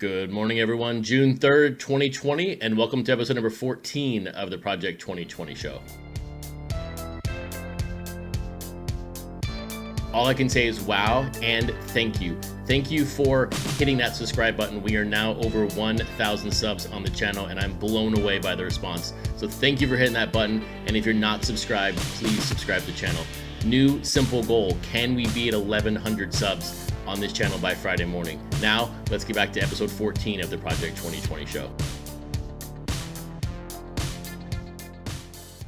Good morning, everyone. June 3rd, 2020, and welcome to episode number 14 of the Project 2020 show. All I can say is wow and thank you. Thank you for hitting that subscribe button. We are now over 1,000 subs on the channel, and I'm blown away by the response. So thank you for hitting that button, and if you're not subscribed, please subscribe to the channel. New simple goal: can we be at 1,100 subs on this channel by Friday morning? Now, let's get back to episode 14 of the Project 2020 show.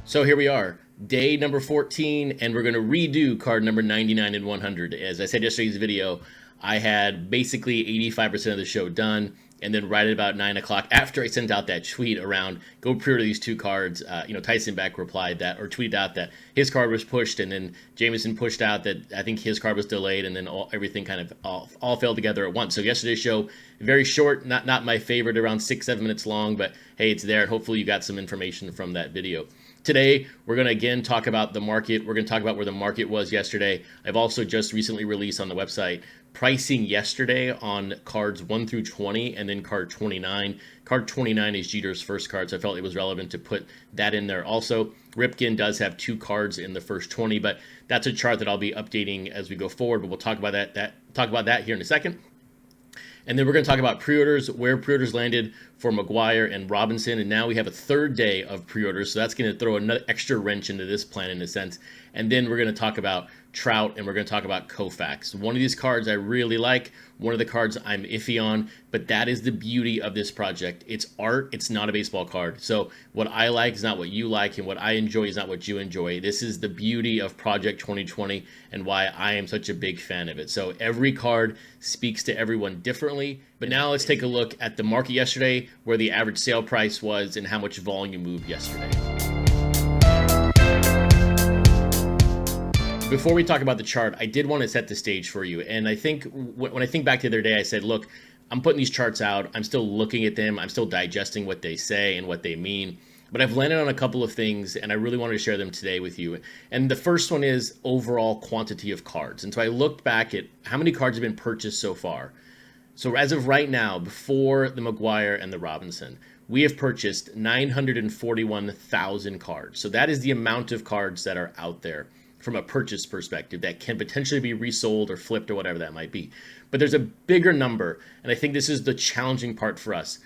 So here we are, day number 14, and we're going to redo card number 99 and 100. As I said yesterday's video, I had basically 85% of the show done, and then right at about 9 o'clock, after I sent out that tweet around, go pre-order these two cards, Tyson Beck replied that, or tweeted out that his card was pushed, and then Jameson pushed out that I think his card was delayed, and then everything kind of all fell together at once. So yesterday's show, very short, not my favorite, around 6-7 minutes long, but hey, it's there, and hopefully you got some information from that video. Today, we're going to again talk about the market. We're going to talk about where the market was yesterday. I've also just recently released on the website pricing yesterday on cards 1 through 20 and then card 29. Card 29 is Jeter's first card, so I felt it was relevant to put that in there. Also, Ripken does have 2 cards in the first 20, but that's a chart that I'll be updating as we go forward, but we'll talk about that here in a second. And then we're going to talk about pre-orders, where pre-orders landed for McGwire and Robinson. And now we have a third day of pre-orders, so that's going to throw another extra wrench into this plan in a sense. And then we're going to talk about Trout, and we're going to talk about Koufax. One of these cards I really like, one of the cards I'm iffy on, but that is the beauty of this project. It's art, it's not a baseball card. So what I like is not what you like, and what I enjoy is not what you enjoy. This is the beauty of Project 2020 and why I am such a big fan of it. So every card speaks to everyone differently. But now let's take a look at the market yesterday, where the average sale price was and how much volume moved yesterday. Before we talk about the chart, I did want to set the stage for you. And I think when I think back to the other day, I said, look, I'm putting these charts out. I'm still looking at them. I'm still digesting what they say and what they mean. But I've landed on a couple of things, and I really wanted to share them today with you. And the first one is overall quantity of cards. And so I looked back at how many cards have been purchased so far. So as of right now, before the McGwire and the Robinson, we have purchased 941,000 cards. So that is the amount of cards that are out there from a purchase perspective that can potentially be resold or flipped or whatever that might be. But there's a bigger number, and I think this is the challenging part for us.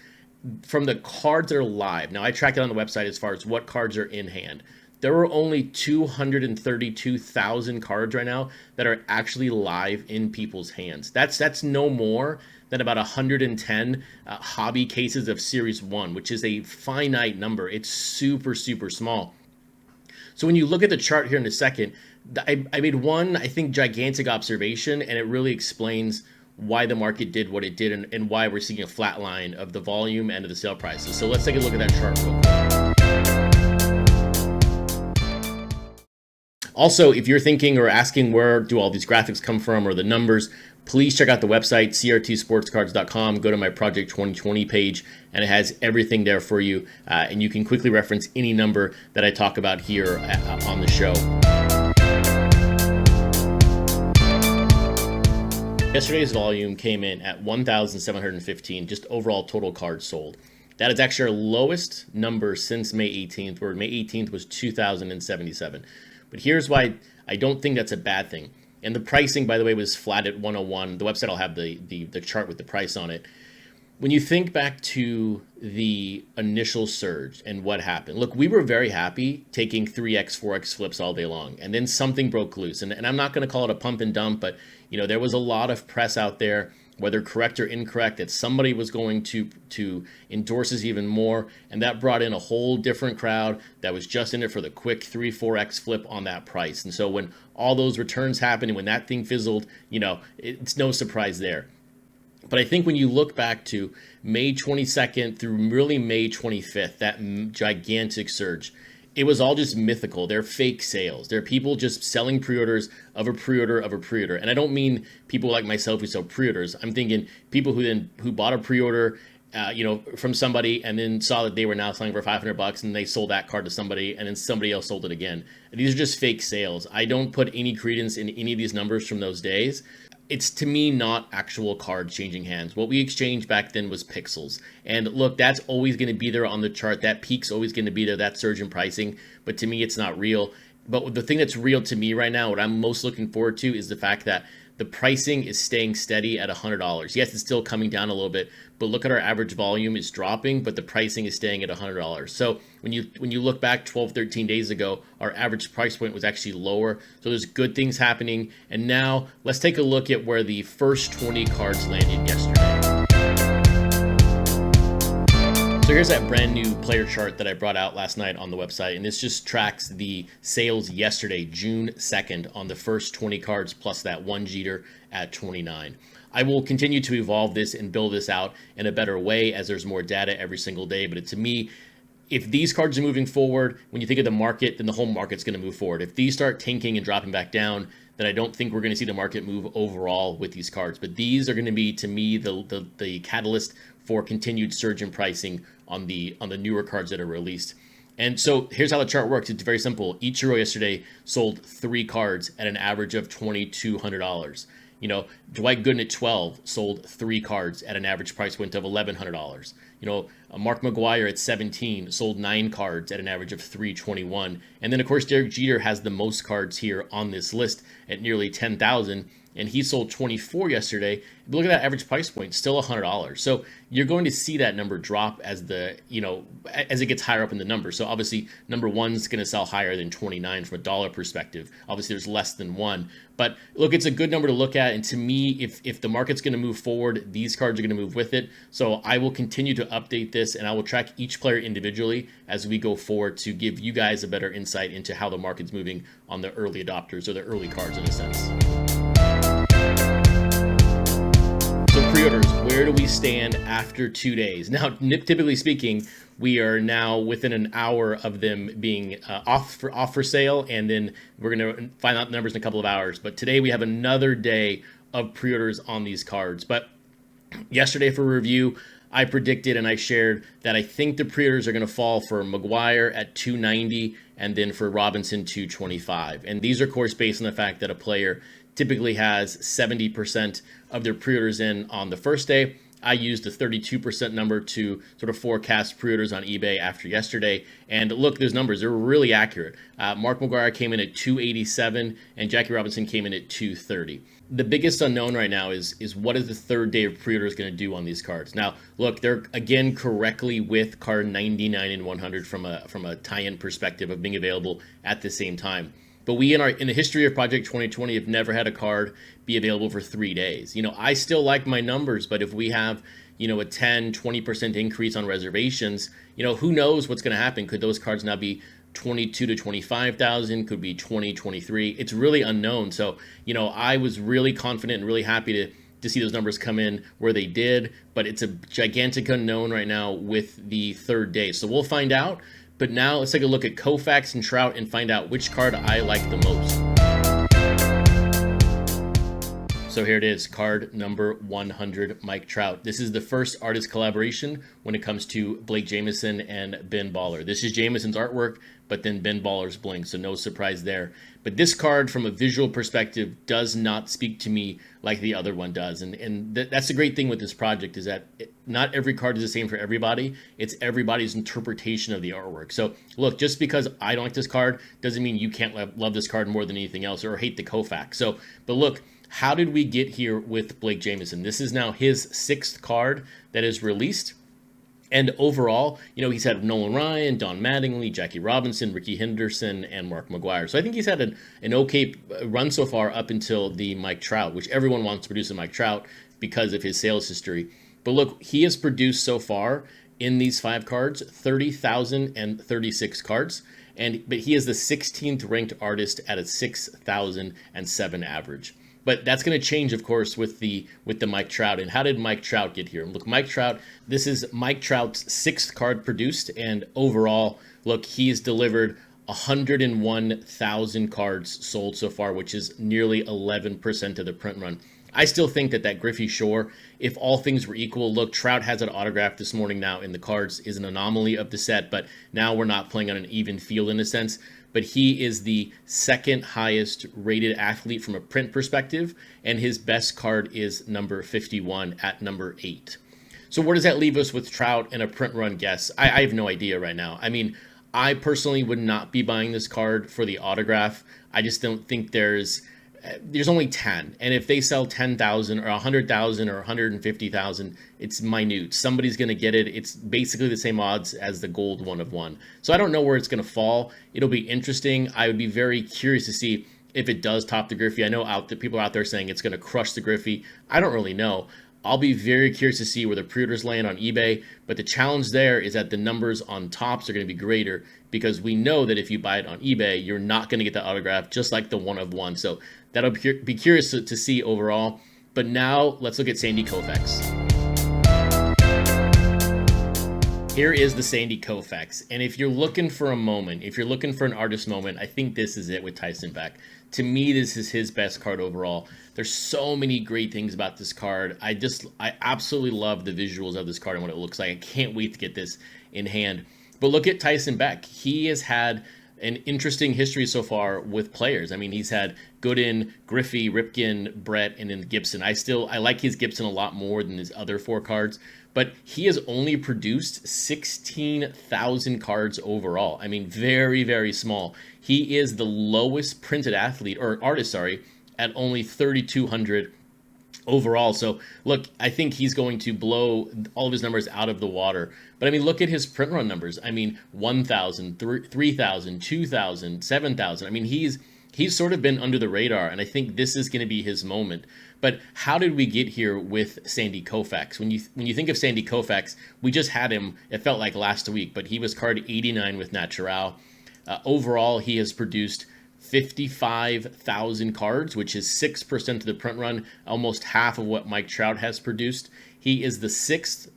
From the cards that are live, now I tracked it on the website as far as what cards are in hand. There are only 232,000 cards right now that are actually live in people's hands. That's no more than about 110 hobby cases of Series 1, which is a finite number. It's super, super small. So when you look at the chart here in a second, I made one, I think, gigantic observation, and it really explains why the market did what it did and why we're seeing a flat line of the volume and of the sale prices. So let's take a look at that chart real quick. Also, if you're thinking or asking where do all these graphics come from or the numbers, please check out the website, crtsportscards.com. Go to my Project 2020 page, and it has everything there for you. And you can quickly reference any number that I talk about here on the show. Yesterday's volume came in at 1,715, just overall total cards sold. That is actually our lowest number since May 18th, where May 18th was 2,077. But here's why I don't think that's a bad thing. And the pricing, by the way, was flat at 101. The website will have the chart with the price on it. When you think back to the initial surge and what happened, look, we were very happy taking 3x, 4x flips all day long. And then something broke loose. And I'm not going to call it a pump and dump, but there was a lot of press out there, whether correct or incorrect, that somebody was going to endorse us even more. And that brought in a whole different crowd that was just in it for the quick 3, 4x flip on that price. And so when all those returns happened and when that thing fizzled, it's no surprise there. But I think when you look back to May 22nd through really May 25th, that gigantic surge, it was all just mythical. They're fake sales. They're people just selling pre-orders of a pre-order of a pre-order. And I don't mean people like myself who sell pre-orders. I'm thinking people who bought a pre-order from somebody and then saw that they were now selling for $500 and they sold that card to somebody and then somebody else sold it again. These are just fake sales. I don't put any credence in any of these numbers from those days. it's to me not actual cards changing hands. What we exchanged back then was pixels. And look, that's always going to be there on the chart. That peak's always going to be there, that surge in pricing. But to me, it's not real. But the thing that's real to me right now, what I'm most looking forward to, is the fact that the pricing is staying steady at $100. Yes, it's still coming down a little bit, but look at our average volume is dropping, but the pricing is staying at $100. So when you look back 12, 13 days ago, our average price point was actually lower. So there's good things happening. And now let's take a look at where the first 20 cards landed yesterday. So here's that brand new player chart that I brought out last night on the website, and this just tracks the sales yesterday, June 2nd, on the first 20 cards plus that one Jeter at 29. I will continue to evolve this and build this out in a better way as there's more data every single day, but to me, if these cards are moving forward, when you think of the market, then the whole market's going to move forward. If these start tanking and dropping back down, then I don't think we're going to see the market move overall with these cards. But these are going to be, to me, the catalyst for continued surge in pricing on the newer cards that are released. And so here's how the chart works. It's very simple. Ichiro yesterday sold 3 cards at an average of $2,200. You know, Dwight Gooden at 12 sold 3 cards at an average price point of $1,100. You know, Mark McGwire at 17 sold 9 cards at an average of $321. And then, of course, Derek Jeter has the most cards here on this list at nearly 10,000. And he sold 24 yesterday. But look at that average price point, still $100. So you're going to see that number drop as as it gets higher up in the number. So obviously, number 1's going to sell higher than 29 from a dollar perspective. Obviously, there's less than 1. But look, it's a good number to look at. And to me, if the market's going to move forward, these cards are going to move with it. So I will continue to update this, and I will track each player individually as we go forward to give you guys a better insight into how the market's moving on the early adopters or the early cards in a sense. So pre-orders, where do we stand after 2 days? Now, typically speaking, we are now within an hour of them being off for sale, and then we're going to find out the numbers in a couple of hours. But today we have another day of pre-orders on these cards. But yesterday for review, I predicted and I shared that I think the pre-orders are going to fall for McGwire at $290 and then for Robinson $225. And these are, of course, based on the fact that a player typically has 70% of their pre-orders in on the first day. I used the 32% number to sort of forecast pre-orders on eBay after yesterday. And look, those numbers, they're really accurate. Mark McGwire came in at $287 and Jackie Robinson came in at $230. The biggest unknown right now is what is the third day of pre-orders going to do on these cards. Now, look, they're again correctly with card 99 and 100 from a tie-in perspective of being available at the same time. But we in the history of Project 2020 have never had a card be available for 3 days. You know, I still like my numbers, but if we have, a 10, 20% increase on reservations, who knows what's going to happen? Could those cards now be 22 to 25,000? Could be 20, 23. It's really unknown. So, I was really confident and really happy to see those numbers come in where they did, but it's a gigantic unknown right now with the third day. So we'll find out. But now let's take a look at Koufax and Trout and find out which card I like the most. So here it is, card number 100, Mike Trout. This is the first artist collaboration when it comes to Blake Jameson and Ben Baller. This is Jameson's artwork, but then Ben Baller's bling, so no surprise there. But this card, from a visual perspective, does not speak to me like the other one does. And that's the great thing with this project, is that not every card is the same for everybody. It's everybody's interpretation of the artwork. So look, just because I don't like this card doesn't mean you can't love this card more than anything else or hate the Koufax. But look, how did we get here with Blake Jameson? This is now his 6th card that is released. And overall, he's had Nolan Ryan, Don Mattingly, Jackie Robinson, Ricky Henderson, and Mark McGwire. So I think he's had an okay run so far up until the Mike Trout, which everyone wants to produce a Mike Trout because of his sales history. But look, he has produced so far in these 5 cards 30,036 cards. But he is the 16th ranked artist at a 6,007 average. But that's going to change, of course, with the Mike Trout. And how did Mike Trout get here? Look, Mike Trout, this is Mike Trout's 6th card produced. And overall, look, he's delivered 101,000 cards sold so far, which is nearly 11% of the print run. I still think that Griffey Shore, if all things were equal, look, Trout has an autograph this morning now in the cards, is an anomaly of the set, but now we're not playing on an even field in a sense. but he is the second highest rated athlete from a print perspective, and his best card is number 51 at number 8. So where does that leave us with Trout and a print run guess? I have no idea right now. I mean, I personally would not be buying this card for the autograph. I just don't think there's only 10, and if they sell 10,000 or 100,000 or 150,000, it's minute. Somebody's going to get it. It's basically the same odds as the gold 1/1. So I don't know where it's going to fall. It'll be interesting. I would be very curious to see if it does top the Griffey. I know people out there saying it's going to crush the Griffey. I don't really know. I'll be very curious to see where the pre-orders land on eBay, but the challenge there is that the numbers on tops are going to be greater, because we know that if you buy it on eBay, you're not going to get the autograph, just like the 1/1. So that'll be curious to see overall. But now let's look at Sandy Koufax. Here is the Sandy Koufax, and if you're looking for a moment, if you're looking for an artist moment, I think this is it with Tyson Beck. To me, this is his best card overall. There's so many great things about this card. I absolutely love the visuals of this card and what it looks like. I can't wait to get this in hand. But look at Tyson Beck. He has had an interesting history so far with players. I mean, he's had Gooden, Griffey, Ripken, Brett, and then Gibson. I like his Gibson a lot more than his other 4 cards, but he has only produced 16,000 cards overall. I mean, very, very small. He is the lowest printed athlete, or artist, sorry, at only 3,200 overall. So look, I think he's going to blow all of his numbers out of the water. But I mean, look at his print run numbers. I mean, 1,000, 3,000, 2,000, 7,000. I mean, he's sort of been under the radar, and I think this is going to be his moment. But how did we get here with Sandy Koufax? When you think of Sandy Koufax, we just had him, it felt like last week, but he was card 89 with Natural. Overall, he has produced 55,000 cards, which is 6% of the print run, almost half of what Mike Trout has produced. He is the 6th,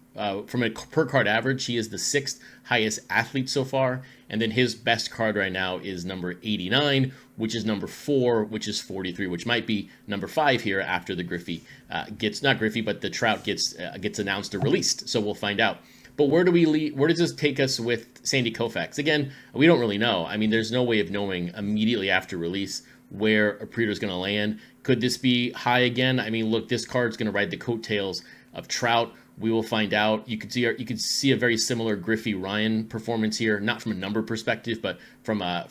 from a per card average, he is the 6th highest athlete so far. And then his best card right now is number 89, which is number 4, which is 43, which might be number 5 here after the Griffey not Griffey, but the Trout gets announced or released. So we'll find out. But where does this take us with Sandy Koufax? Again, we don't really know. I mean, there's no way of knowing immediately after release where a pre-order is going to land. Could this be high again? I mean, look, this card's going to ride the coattails of Trout. We will find out. You could see a very similar Griffey Ryan performance here, not from a number perspective, but from a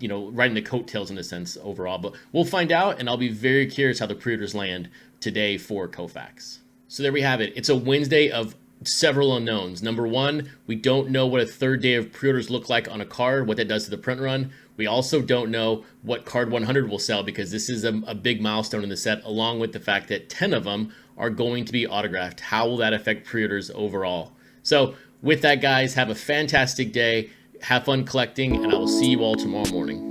riding the coattails in a sense overall. But we'll find out, and I'll be very curious how the pre-orders land today for Koufax. So there we have it. It's a Wednesday of several unknowns. Number 1, we don't know what a third day of pre-orders look like on a card, what that does to the print run. We also don't know what card 100 will sell, because this is a big milestone in the set, along with the fact that 10 of them are going to be autographed. How will that affect pre-orders overall? So with that, guys, have a fantastic day. Have fun collecting, and I will see you all tomorrow morning.